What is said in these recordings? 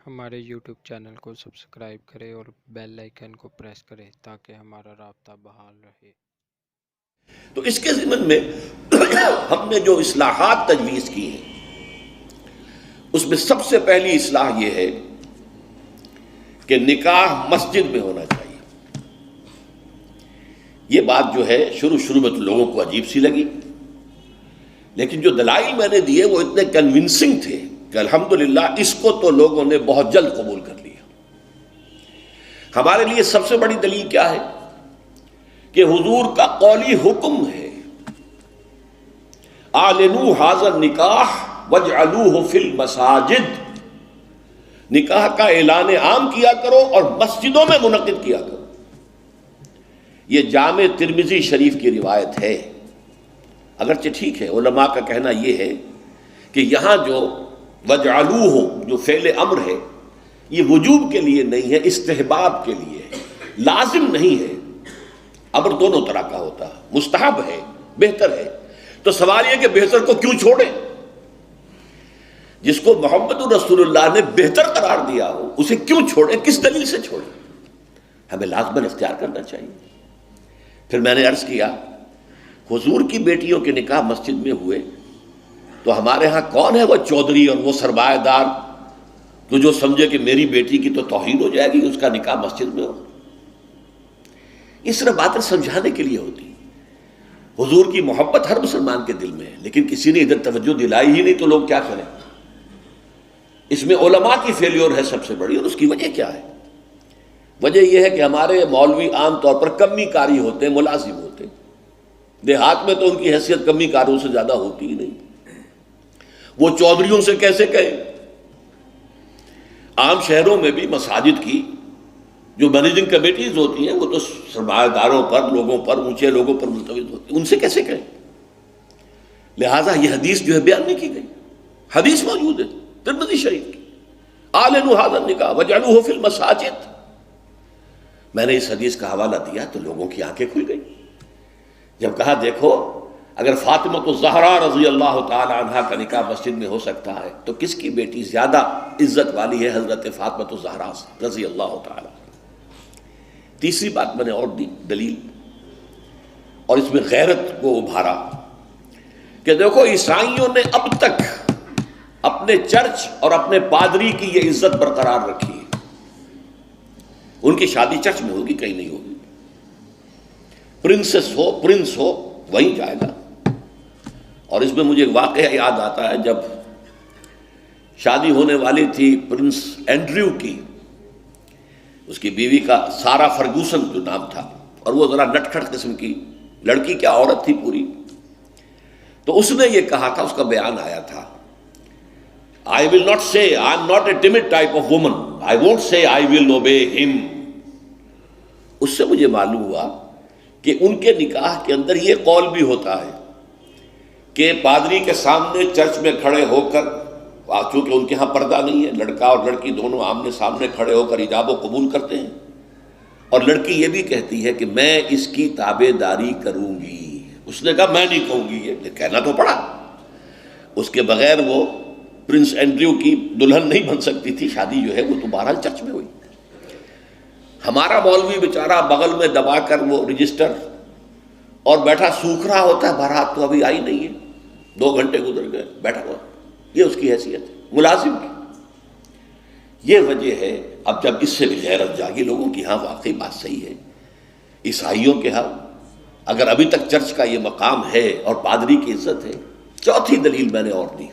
ہمارے YouTube channel کو subscribe کریں اور بیل آئیکن کو پریس کریں تاکہ ہمارا رابطہ بحال رہے۔ تو اس کے ضمن میں ہم نے جو اصلاحات تجویز کی ہیں اس میں سب سے پہلی اصلاح یہ ہے کہ نکاح مسجد میں ہونا چاہیے۔ یہ بات جو ہے شروع میں تو لوگوں کو عجیب سی لگی، لیکن جو دلائل میں نے دیے وہ اتنے کنونسنگ تھے کہ الحمدللہ اس کو تو لوگوں نے بہت جلد قبول کر لیا۔ ہمارے لیے سب سے بڑی دلیل کیا ہے کہ حضور کا قولی حکم ہے، اعلنوا ھذا النکاح واجعلوہ فی المساجد، نکاح کا اعلان عام کیا کرو اور مسجدوں میں منعقد کیا کرو۔ یہ جامع ترمذی شریف کی روایت ہے، اگرچہ ٹھیک ہے علماء کا کہنا یہ ہے کہ یہاں جو وجعلوہ جو فعل امر ہے یہ وجوب کے لیے نہیں ہے، استحباب کے لیے ہے، لازم نہیں ہے۔ امر دونوں طرح کا ہوتا ہے، مستحب ہے، بہتر ہے۔ تو سوال یہ کہ بہتر کو کیوں چھوڑیں؟ جس کو محمد رسول اللہ نے بہتر قرار دیا ہو اسے کیوں چھوڑیں؟ کس دلیل سے چھوڑیں؟ ہمیں لازماً اختیار کرنا چاہیے۔ پھر میں نے عرض کیا حضور کی بیٹیوں کے نکاح مسجد میں ہوئے تو ہمارے ہاں کون ہے وہ چودھری اور وہ سرمایہ دار تو جو سمجھے کہ میری بیٹی کی تو توہین ہو جائے گی اس کا نکاح مسجد میں ہو؟ اس طرح باتیں سمجھانے کے لیے ہوتی۔ حضور کی محبت ہر مسلمان کے دل میں ہے، لیکن کسی نے ادھر توجہ دلائی ہی نہیں تو لوگ کیا کریں؟ اس میں علماء کی فیلیور ہے سب سے بڑی، اور اس کی وجہ کیا ہے؟ وجہ یہ ہے کہ ہمارے مولوی عام طور پر کمی کاری ہوتے ہیں، ملازم ہوتے ہیں۔ دیہات میں تو ان کی حیثیت کمی کاروں سے زیادہ ہوتی ہی نہیں، وہ چودھریوں سے کیسے کہیں؟ عام شہروں میں بھی مساجد کی جو مینیجنگ کمیٹیز ہوتی ہیں وہ تو سرمایہ داروں پر، لوگوں پر، اونچے لوگوں پر ملتوی ہوتی ہیں، ان سے کیسے کہیں؟ لہٰذا یہ حدیث جو ہے بیان نہیں کی گئی، حدیث موجود ہے ترمذی شریف کی، اعلنوا ھذا النکاح واجعلوہ فی المساجد۔ میں نے اس حدیث کا حوالہ دیا تو لوگوں کی آنکھیں کھل گئی۔ جب کہا دیکھو اگر فاطمہ الزہرا رضی اللہ تعالی عنہا کا نکاح مسجد میں ہو سکتا ہے تو کس کی بیٹی زیادہ عزت والی ہے حضرت فاطمہ الزہرا رضی اللہ تعالی۔ تیسری بات میں نے اور دی دلیل، اور اس میں غیرت کو ابھارا کہ دیکھو عیسائیوں نے اب تک اپنے چرچ اور اپنے پادری کی یہ عزت برقرار رکھی ہے۔ ان کی شادی چرچ میں ہوگی، کہیں نہیں ہوگی۔ پرنسس ہو، پرنس ہو، وہیں جائے گا۔ اور اس میں مجھے ایک واقعہ یاد آتا ہے، جب شادی ہونے والی تھی پرنس اینڈریو کی، اس کی بیوی کا سارا فرگوسن جو نام تھا، اور وہ ذرا نٹ کھٹ قسم کی لڑکی، کیا عورت تھی پوری، تو اس نے یہ کہا تھا، اس کا بیان آیا تھا، I will not say, I am not a timid type of woman, I won't say I will obey him۔ اس سے مجھے معلوم ہوا کہ ان کے نکاح کے اندر یہ قول بھی ہوتا ہے کہ پادری کے سامنے چرچ میں کھڑے ہو کر، چونکہ ان کے ہاں پردہ نہیں ہے، لڑکا اور لڑکی دونوں آمنے سامنے کھڑے ہو کر ایجاب و قبول کرتے ہیں، اور لڑکی یہ بھی کہتی ہے کہ میں اس کی تابع داری کروں گی۔ اس نے کہا میں نہیں کہوں گی، یہ کہنا تو پڑا، اس کے بغیر وہ پرنس اینڈریو کی دلہن نہیں بن سکتی تھی، شادی جو ہے وہ تو بہرحال چرچ میں ہوئی۔ ہمارا مولوی بیچارہ بغل میں دبا کر وہ رجسٹر اور بیٹھا سوکھ رہا ہوتا ہے، بارات تو ابھی آئی نہیں ہے، 2 گھنٹے گزر گئے، بیٹھا ہوا۔ یہ اس کی حیثیت ہے ملازم کی۔ یہ وجہ ہے اب جب اس سے بھی غیرت جاگی لوگوں کی، ہاں واقعی بات صحیح ہے، عیسائیوں کے ہاں اگر ابھی تک چرچ کا یہ مقام ہے اور پادری کی عزت ہے۔ چوتھی دلیل میں نے اور دی،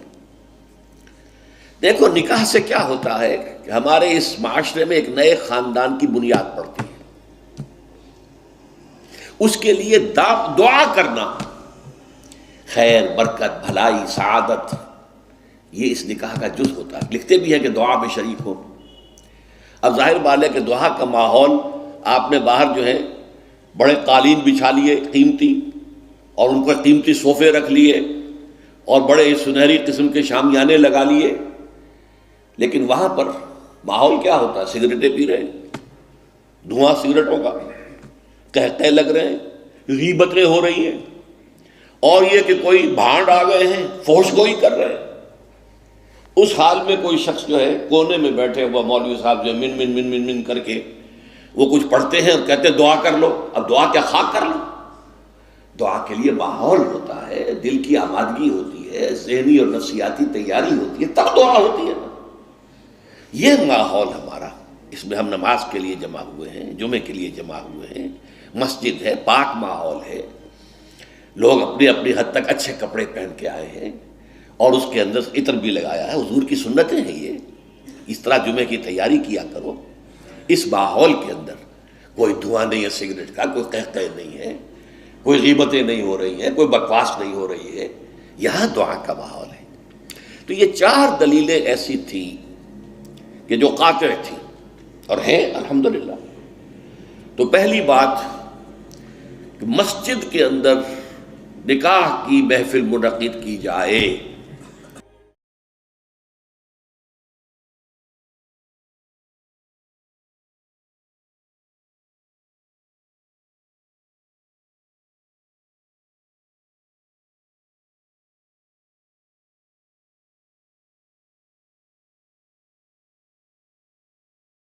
دیکھو نکاح سے کیا ہوتا ہے کہ ہمارے اس معاشرے میں ایک نئے خاندان کی بنیاد پڑتی ہے، اس کے لیے دعا کرنا، خیر، برکت، بھلائی، سعادت، یہ اس نکاح کا جز ہوتا ہے۔ لکھتے بھی ہیں کہ دعا میں شریک ہو۔ اب ظاہر بات ہے کہ دعا کا ماحول آپ نے باہر جو ہے بڑے قالین بچھا لیے قیمتی، اور ان پر قیمتی صوفے رکھ لیے، اور بڑے سنہری قسم کے شامیانے لگا لیے، لیکن وہاں پر ماحول کیا ہوتا ہے؟ سگریٹیں پی رہے ہیں، دھواں سگریٹوں کا، قہقہے لگ رہے ہیں، غیبتیں ہو رہی ہیں، اور یہ کہ کوئی بھانڈ آ گئے ہیں، فحش گوئی کر رہے ہیں۔ اس حال میں کوئی شخص جو ہے کونے میں بیٹھے ہوا مولوی صاحب جو من من من من من کر کے وہ کچھ پڑھتے ہیں اور کہتے ہیں دعا کر لو. اب دعا کیا خاک کر لو؟ دعا کے لیے ماحول ہوتا ہے، دل کی آمادگی ہوتی ہے، ذہنی اور نفسیاتی تیاری ہوتی ہے، تب دعا ہوتی ہے نا. یہ ماحول ہمارا، اس میں ہم نماز کے لیے جمع ہوئے ہیں، جمعے کے لیے جمع ہوئے ہیں، مسجد ہے، پاک ماحول ہے، لوگ اپنی اپنی حد تک اچھے کپڑے پہن کے آئے ہیں اور اس کے اندر عطر بھی لگایا ہے. حضور کی سنتیں ہیں یہ، اس طرح جمعے کی تیاری کیا کرو. اس ماحول کے اندر کوئی دھواں نہیں ہے سگریٹ کا، کوئی قہقہ نہیں ہے، کوئی غیبتیں نہیں ہو رہی ہیں، کوئی بکواس نہیں ہو رہی ہے، یہاں دعا کا ماحول ہے. تو یہ 4 دلیلیں ایسی تھیں کہ جو قاطع تھی اور ہیں الحمدللہ. تو پہلی بات کہ مسجد کے اندر نکاح کی محفل منعقد کی جائے